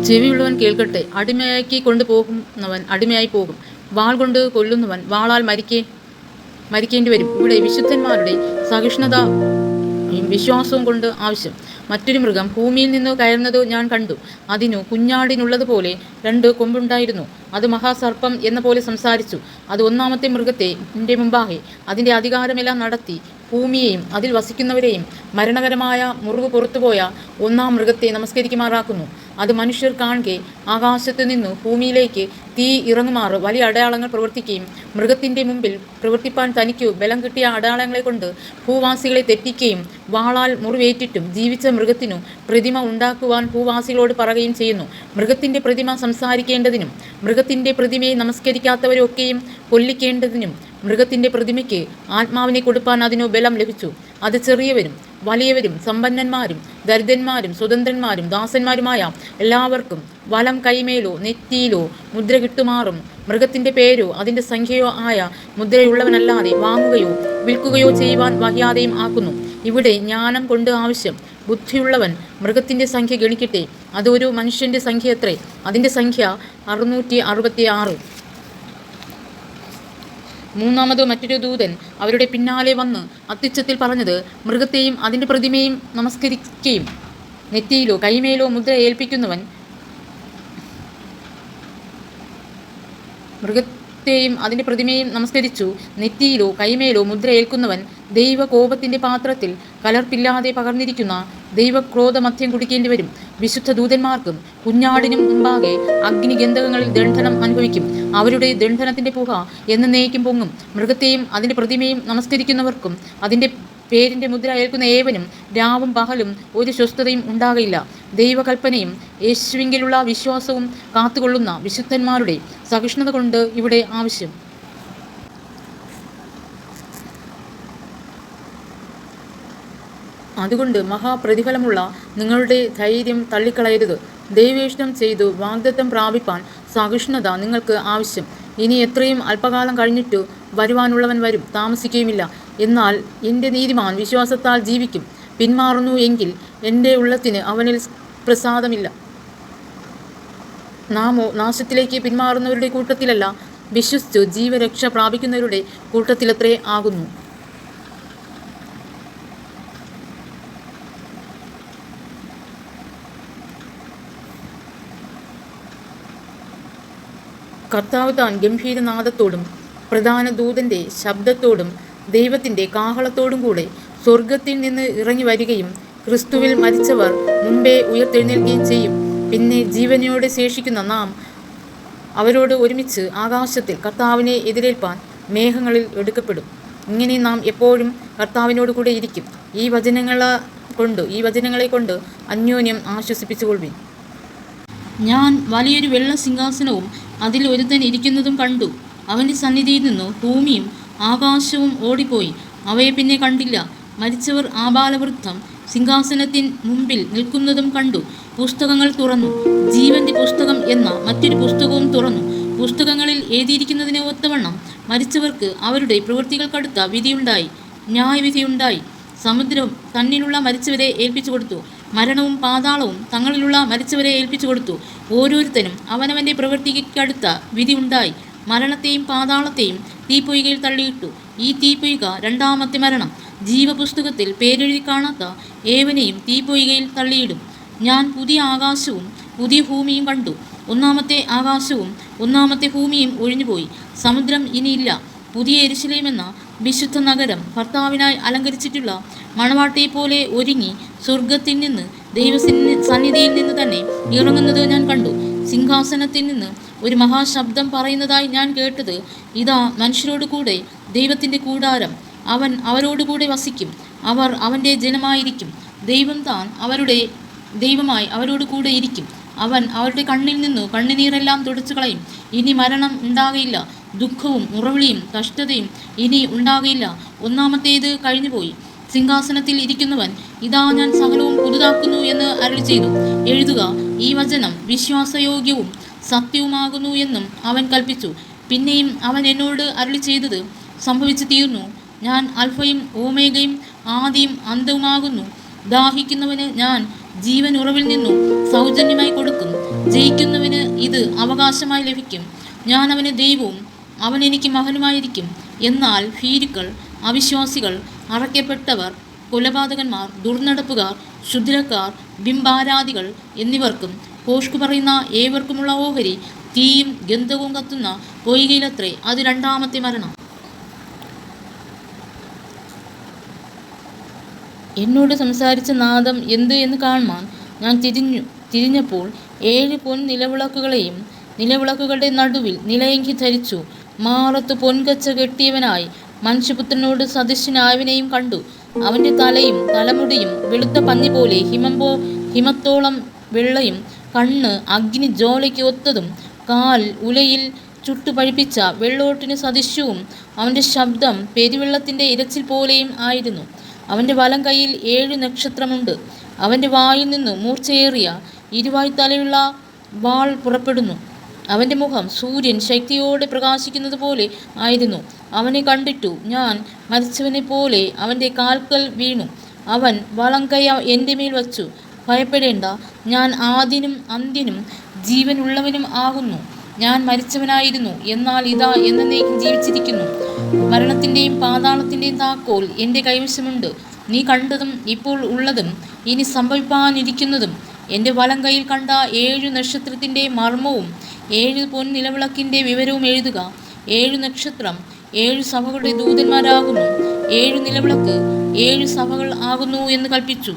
ചെവിയുള്ളവൻ കേൾക്കട്ടെ. അടിമയാക്കി കൊണ്ടുപോകുന്നവൻ അടിമയായി പോകും. വാൾ കൊണ്ട് കൊല്ലുന്നവൻ വാളാൽ മരിക്കേണ്ടി വരും. ഇവിടെ വിശുദ്ധന്മാരുടെ സഹിഷ്ണുത വിശ്വാസവും കൊണ്ട് ആവശ്യം. മറ്റൊരു മൃഗം ഭൂമിയിൽ നിന്ന് കയറുന്നത് ഞാൻ കണ്ടു. അതിനു കുഞ്ഞാടിനുള്ളതുപോലെ 2 കൊമ്പുണ്ടായിരുന്നു. അത് മഹാസർപ്പം എന്ന പോലെ സംസാരിച്ചു. അത് ഒന്നാമത്തെ മൃഗത്തെ മുമ്പാകെ അതിൻ്റെ അധികാരമെല്ലാം നടത്തി ഭൂമിയെയും അതിൽ വസിക്കുന്നവരെയും മരണകരമായ മുറിവ് പുറത്തുപോയ 1-ാം മൃഗത്തെ നമസ്കരിക്കുമാറാക്കുന്നു. അത് മനുഷ്യർ കാണുകെ ആകാശത്തു നിന്നു ഭൂമിയിലേക്ക് തീ ഇറങ്ങുമാറ് വലിയ അടയാളങ്ങൾ പ്രവർത്തിക്കുകയും മൃഗത്തിൻ്റെ മുമ്പിൽ പ്രവർത്തിപ്പാൻ തനിക്കു ബലം കിട്ടിയ അടയാളങ്ങളെ കൊണ്ട് ഭൂവാസികളെ തെറ്റിക്കുകയും വാളാൽ മുറിവേറ്റിട്ടും ജീവിച്ച മൃഗത്തിനു പ്രതിമ ഉണ്ടാക്കുവാൻ ഭൂവാസികളോട് പറയുകയും ചെയ്യുന്നു. മൃഗത്തിൻ്റെ പ്രതിമ സംസാരിക്കേണ്ടതിനും മൃഗത്തിൻ്റെ പ്രതിമയെ നമസ്കരിക്കാത്തവരൊക്കെയും കൊല്ലിക്കേണ്ടതിനും മൃഗത്തിൻ്റെ പ്രതിമയ്ക്ക് ആത്മാവിനെ കൊടുപ്പാൻ അതിനു ബലം ലഭിച്ചു. അത് ചെറിയവരും വലിയവരും സമ്പന്നന്മാരും ദരിദ്രന്മാരും സ്വതന്ത്രന്മാരും ദാസന്മാരുമായ എല്ലാവർക്കും വലം കൈമേലോ നെറ്റിയിലോ മുദ്ര കിട്ടുമാറും മൃഗത്തിൻ്റെ പേരോ അതിൻ്റെ സംഖ്യയോ ആയ മുദ്രയുള്ളവനല്ലാതെ വാങ്ങുകയോ വിൽക്കുകയോ ചെയ്യുവാൻ വഹിയാതെയും ആക്കുന്നു. ഇവിടെ ജ്ഞാനം കൊണ്ട് ആവശ്യം. ബുദ്ധിയുള്ളവൻ മൃഗത്തിൻ്റെ സംഖ്യ ഗണിക്കട്ടെ. അത് ഒരു മനുഷ്യൻ്റെ സംഖ്യ എത്രേ? അതിൻ്റെ സംഖ്യ 666. മൂന്നാമത് മറ്റൊരു ദൂതൻ അവരുടെ പിന്നാലെ വന്ന് അത്യുച്ചത്തിൽ പറഞ്ഞത്, മൃഗത്തെയും അതിൻ്റെ പ്രതിമയും നമസ്കരിക്കുകയും നെറ്റിയിലോ കൈമേലോ മുദ്ര ഏൽപ്പിക്കുന്നവൻ മൃഗത്തെയും അതിൻ്റെ പ്രതിമയും നമസ്കരിച്ചു നെറ്റിയിലോ കൈമേലോ മുദ്ര ഏൽക്കുന്നവൻ ദൈവകോപത്തിൻ്റെ പാത്രത്തിൽ കലർപ്പില്ലാതെ പകർന്നിരിക്കുന്ന ദൈവക്രോധമദ്യം കുടിക്കേണ്ടി വരും. വിശുദ്ധ ദൂതന്മാർക്കും കുഞ്ഞാടിനും മുമ്പാകെ അഗ്നിഗന്ധകങ്ങളിൽ ദണ്ഡനം അനുഭവിക്കും. അവരുടെ ദണ്ഡനത്തിൻ്റെ പുക എന്നേക്കും പൊങ്ങും. മൃഗത്തെയും അതിൻ്റെ പ്രതിമയും നമസ്കരിക്കുന്നവർക്കും അതിൻ്റെ പേരിൻ്റെ മുദ്ര ഏൽക്കുന്ന ഏവനും രാവും പകലും ഒരു സ്വസ്ഥതയും ഉണ്ടാകയില്ല. ദൈവകൽപ്പനയും യേശുവിങ്കിലുള്ള വിശ്വാസവും കാത്തുകൊള്ളുന്ന വിശുദ്ധന്മാരുടെ സഹിഷ്ണുത കൊണ്ട് ഇവിടെ ആവശ്യം. അതുകൊണ്ട് മഹാപ്രതിഫലമുള്ള നിങ്ങളുടെ ധൈര്യം തള്ളിക്കളയരുത്. ദൈവേഷ്ടം ചെയ്തു വാഗ്ദത്തം പ്രാപിപ്പാൻ സഹിഷ്ണുത നിങ്ങൾക്ക് ആവശ്യം. ഇനി എത്രയും അല്പകാലം കഴിഞ്ഞിട്ടു വരുവാനുള്ളവൻ വരും, താമസിക്കുകയുമില്ല. എന്നാൽ എൻ്റെ നീതിമാൻ വിശ്വാസത്താൽ ജീവിക്കും. പിന്മാറുന്നു എങ്കിൽ എൻ്റെ ഉള്ളത്തിന് അവനിൽ പ്രസാദമില്ല. നാമോ നാശത്തിലേക്ക് പിന്മാറുന്നവരുടെ കൂട്ടത്തിലല്ല, വിശ്വസിച്ചു ജീവരക്ഷ പ്രാപിക്കുന്നവരുടെ കൂട്ടത്തിലത്രേ ആകുന്നു. കർത്താവ് താൻ ഗംഭീരനാദത്തോടും പ്രധാന ദൂതൻ്റെ ശബ്ദത്തോടും ദൈവത്തിൻ്റെ കാഹളത്തോടും കൂടെ സ്വർഗത്തിൽ നിന്ന് ഇറങ്ങി വരികയും ക്രിസ്തുവിൽ മരിച്ചവർ മുമ്പേ ഉയർത്തെഴുന്നേൽക്കുകയും ചെയ്യും. പിന്നെ ജീവനോടെ ശേഷിക്കുന്ന നാം അവരോട് ഒരുമിച്ച് ആകാശത്തിൽ കർത്താവിനെ എതിരേൽപ്പാൻ മേഘങ്ങളിൽ എടുക്കപ്പെടും. ഇങ്ങനെ നാം എപ്പോഴും കർത്താവിനോട് കൂടെ ഇരിക്കും. ഈ വചനങ്ങളെ കൊണ്ട് അന്യോന്യം ആശ്വസിപ്പിച്ചുകൊള്ളുവിൻ. ഞാൻ വലിയൊരു വെള്ള സിംഹാസനവും അതിൽ ഒരുത്തൻ ഇരിക്കുന്നതും കണ്ടു. അവൻ്റെ സന്നിധിയിൽ നിന്നു ഭൂമിയും ആകാശവും ഓടിപ്പോയി, അവയെ പിന്നെ കണ്ടില്ല. മരിച്ചവർ ആബാലവൃദ്ധം സിംഹാസനത്തിൻ മുമ്പിൽ നിൽക്കുന്നതും കണ്ടു. പുസ്തകങ്ങൾ തുറന്നു. ജീവന്റെ പുസ്തകം എന്ന മറ്റൊരു പുസ്തകവും തുറന്നു. പുസ്തകങ്ങളിൽ എഴുതിയിരിക്കുന്നതിനെ ഒത്തവണ്ണം മരിച്ചവർക്ക് അവരുടെ പ്രവൃത്തികൾക്കടുത്ത വിധിയുണ്ടായി, ന്യായവിധിയുണ്ടായി. സമുദ്രം തന്നിലുള്ള മരിച്ചവരെ ഏൽപ്പിച്ചു കൊടുത്തു. മരണവും പാതാളവും തങ്ങളിലുള്ള മരിച്ചവരെ ഏൽപ്പിച്ചു കൊടുത്തു. ഓരോരുത്തരും അവനവൻ്റെ പ്രവൃത്തിക്കടുത്ത വിധി ഉണ്ടായി. മരണത്തെയും പാതാളത്തെയും തീപ്പൊയ്കയിൽ തള്ളിയിട്ടു. ഈ തീപ്പൊയ്ക 2-ാമത്തെ മരണം. ജീവപുസ്തകത്തിൽ പേരെഴുതി കാണാത്ത ഏവനെയും തീപ്പൊയ്കയിൽ തള്ളിയിടും. ഞാൻ പുതിയ ആകാശവും പുതിയ ഭൂമിയും കണ്ടു. 1-ാമത്തെ ആകാശവും 1-ാമത്തെ ഭൂമിയും ഒഴിഞ്ഞുപോയി. സമുദ്രം ഇനിയില്ല. പുതിയ യെരുശലേം എന്ന വിശുദ്ധ നഗരം ഭർത്താവിനായി അലങ്കരിച്ചിട്ടുള്ള മണവാട്ടിയെപ്പോലെ ഒരുങ്ങി സ്വർഗത്തിൽ നിന്ന് ദൈവസന്നിധിയിൽ നിന്ന് തന്നെ ഇറങ്ങുന്നത് ഞാൻ കണ്ടു. സിംഹാസനത്തിൽ നിന്ന് ഒരു മഹാശബ്ദം പറയുന്നതായി ഞാൻ കേട്ടത്, ഇതാ മനുഷ്യരോട് കൂടെ ദൈവത്തിൻ്റെ കൂടാരം. അവൻ അവരോടുകൂടെ വസിക്കും. അവർ അവൻ്റെ ജനമായിരിക്കും. ദൈവം താൻ അവരുടെ ദൈവമായി അവരോട് കൂടെ ഇരിക്കും. അവൻ അവരുടെ കണ്ണിൽ നിന്നു കണ്ണുനീരെല്ലാം തുടച്ചു കളയും. ഇനി മരണം ഉണ്ടാകയില്ല. ദുഃഖവും മുറവിളിയും കഷ്ടതയും ഇനി ഉണ്ടാകയില്ല. 1-ാമത്തേത് കഴിഞ്ഞുപോയി. സിംഹാസനത്തിൽ ഇരിക്കുന്നവൻ, ഇതാ ഞാൻ സകലവും പുതുതാക്കുന്നു എന്ന് അരുളി ചെയ്തു. എഴുതുക, ഈ വചനം വിശ്വാസയോഗ്യവും സത്യവുമാകുന്നു എന്നും അവൻ കൽപ്പിച്ചു. പിന്നെയും അവൻ എന്നോട് അരുളി ചെയ്തത് സംഭവിച്ചു തീർന്നു. ഞാൻ അൽഫയും ഓമേഗയും ആദിയും അന്തവുമാകുന്നു. ദാഹിക്കുന്നവന് ഞാൻ ജീവൻ ഉറവിൽ നിന്നും സൗജന്യമായി കൊടുക്കും. ജയിക്കുന്നവന് ഇത് അവകാശമായി ലഭിക്കും. ഞാൻ അവന് ദൈവവും അവൻ എനിക്ക് മകനുമായിരിക്കും. എന്നാൽ ഭീരുക്കൾ, അവിശ്വാസികൾ, അറയ്ക്കപ്പെട്ടവർ, കൊലപാതകന്മാർ, ദുർനടപ്പുകാർ, ക്ഷുദ്രക്കാർ, ബിംബാരാധികൾ എന്നിവർക്കും ഭോഷ്കു പറയുന്ന ഏവർക്കുമുള്ള ഓഹരി തീയും ഗന്ധകവും കത്തുന്ന പൊയ്കയിലത്രേ. അത് രണ്ടാമത്തെ മരണം. എന്നോട് സംസാരിച്ച നാദം എന്ത് എന്ന് കാണുവാൻ ഞാൻ തിരിഞ്ഞപ്പോൾ 7 പൊൻ നിലവിളക്കുകളെയും നിലവിളക്കുകളുടെ നടുവിൽ നിലയങ്കി ധരിച്ചു മാറത്ത് പൊൻകച്ച കെട്ടിയവനായി മനുഷ്യപുത്രനോട് സദൃശനായവനെയും കണ്ടു. അവൻ്റെ തലയും തലമുടിയും വെളുത്ത പഞ്ഞി പോലെ ഹിമത്തോളം വെള്ളയും, കണ്ണ് അഗ്നി ജ്വാലയ്ക്ക് ഒത്തതും, കാൽ ഉലയിൽ ചുട്ടുപഴിപ്പിച്ച വെള്ളോട്ടിന് സദൃശ്യവും, അവൻ്റെ ശബ്ദം പെരുവെള്ളത്തിൻ്റെ ഇരച്ചിൽ പോലെയും ആയിരുന്നു. അവൻ്റെ വലം കൈയിൽ 7 നക്ഷത്രമുണ്ട്. അവൻ്റെ വായിൽ നിന്ന് മൂർച്ചയേറിയ ഇരുവായ്ത്തലയുള്ള വാൾ പുറപ്പെടുന്നു. അവൻ്റെ മുഖം സൂര്യൻ ശക്തിയോടെ പ്രകാശിക്കുന്നത് പോലെ ആയിരുന്നു. അവനെ കണ്ടിട്ടു ഞാൻ മരിച്ചവനെ പോലെ അവൻ്റെ കാൽക്കൽ വീണു. അവൻ വലം കൈ എൻ്റെ മേൽ വച്ചു. ഭയപ്പെടേണ്ട, ഞാൻ ആദ്യനും അന്ത്യനും ജീവനുള്ളവനും ആകുന്നു. ഞാൻ മരിച്ചവനായിരുന്നു, എന്നാൽ ഇതാ എന്നേക്കും ജീവിച്ചിരിക്കുന്നു. മരണത്തിൻ്റെയും പാതാളത്തിൻ്റെയും താക്കോൽ എൻ്റെ കൈവശമുണ്ട്. നീ കണ്ടതും ഇപ്പോൾ ഉള്ളതും ഇനി സംഭവിപ്പാനിരിക്കുന്നതും എൻ്റെ വലം കൈയിൽ കണ്ട 7 നക്ഷത്രത്തിൻ്റെ മർമ്മവും 7 പൊൻ നിലവിളക്കിൻ്റെ വിവരവും എഴുതുക. 7 നക്ഷത്രം 7 സഭകളുടെ ദൂതന്മാരാകുന്നു. 7 നിലവിളക്ക് 7 സഭകൾ ആകുന്നു എന്ന് കൽപ്പിച്ചു.